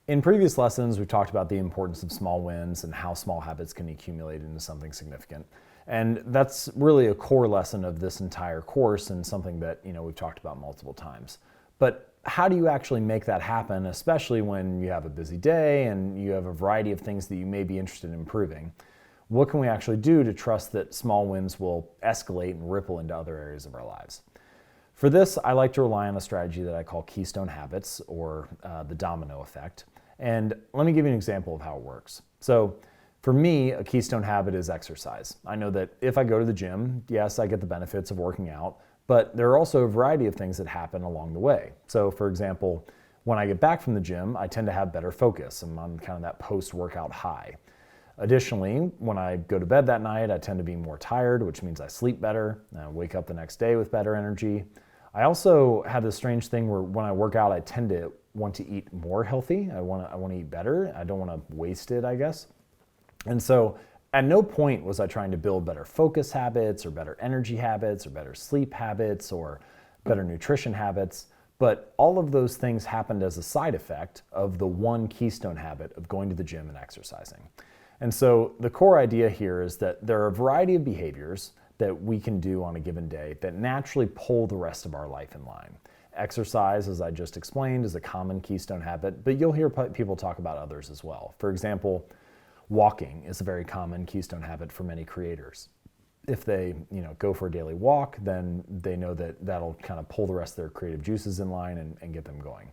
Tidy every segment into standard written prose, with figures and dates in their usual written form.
In previous lessons, we've talked about the importance of small wins and how small habits can accumulate into something significant. And that's really a core lesson of this entire course and something that, we've talked about multiple times. But how do you actually make that happen, especially when you have a busy day and you have a variety of things that you may be interested in improving? What can we actually do to trust that small wins will escalate and ripple into other areas of our lives? For this, I like to rely on a strategy that I call keystone habits, or the domino effect. And let me give you an example of how it works. So for me, a keystone habit is exercise. I know that if I go to the gym, yes, I get the benefits of working out, but there are also a variety of things that happen along the way. So for example, when I get back from the gym, I tend to have better focus. I'm on kind of that post-workout high. Additionally, when I go to bed that night, I tend to be more tired, which means I sleep better, and I wake up the next day with better energy. I also have this strange thing where when I work out, I tend to want to eat more healthy. I want to eat better. I don't want to waste it, I guess. And so at no point was I trying to build better focus habits or better energy habits or better sleep habits or better nutrition habits. But all of those things happened as a side effect of the one keystone habit of going to the gym and exercising. And so the core idea here is that there are a variety of behaviors that we can do on a given day that naturally pull the rest of our life in line. Exercise, as I just explained, is a common keystone habit, but you'll hear people talk about others as well. For example, walking is a very common keystone habit for many creators. If they, go for a daily walk, then they know that that'll kind of pull the rest of their creative juices in line and get them going.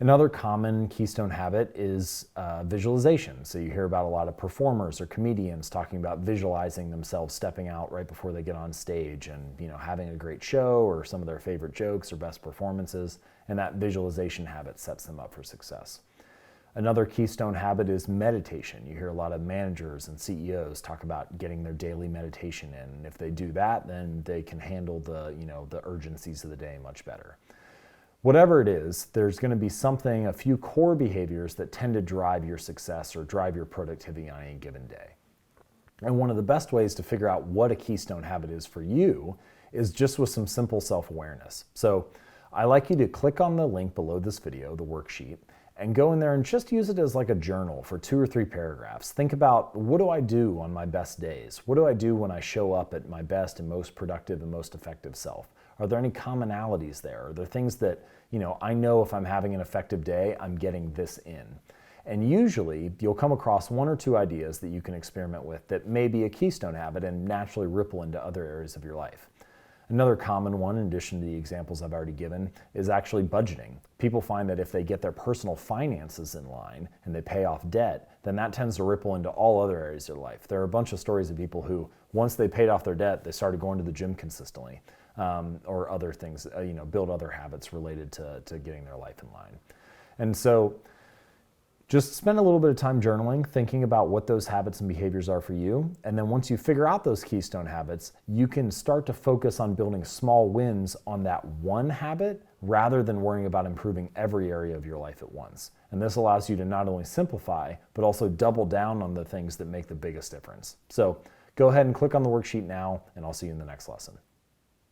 Another common keystone habit is visualization. So you hear about a lot of performers or comedians talking about visualizing themselves stepping out right before they get on stage and having a great show or some of their favorite jokes or best performances, and that visualization habit sets them up for success. Another keystone habit is meditation. You hear a lot of managers and CEOs talk about getting their daily meditation in. And if they do that, then they can handle the urgencies of the day much better. Whatever it is, there's going to be a few core behaviors that tend to drive your success or drive your productivity on any given day. And one of the best ways to figure out what a keystone habit is for you is just with some simple self-awareness. So I like you to click on the link below this video, the worksheet, and go in there and just use it as like a journal for 2 or 3 paragraphs. Think about, what do I do on my best days? What do I do when I show up at my best and most productive and most effective self? Are there any commonalities there? Are there things that, I know if I'm having an effective day, I'm getting this in? And usually you'll come across 1 or 2 ideas that you can experiment with that may be a keystone habit and naturally ripple into other areas of your life. Another common one, in addition to the examples I've already given, is actually budgeting. People find that if they get their personal finances in line and they pay off debt, then that tends to ripple into all other areas of their life. There are a bunch of stories of people who, once they paid off their debt, they started going to the gym consistently, or other things, build other habits related to getting their life in line. And so just spend a little bit of time journaling, thinking about what those habits and behaviors are for you. And then once you figure out those keystone habits, you can start to focus on building small wins on that one habit rather than worrying about improving every area of your life at once. And this allows you to not only simplify, but also double down on the things that make the biggest difference. So go ahead and click on the worksheet now, and I'll see you in the next lesson.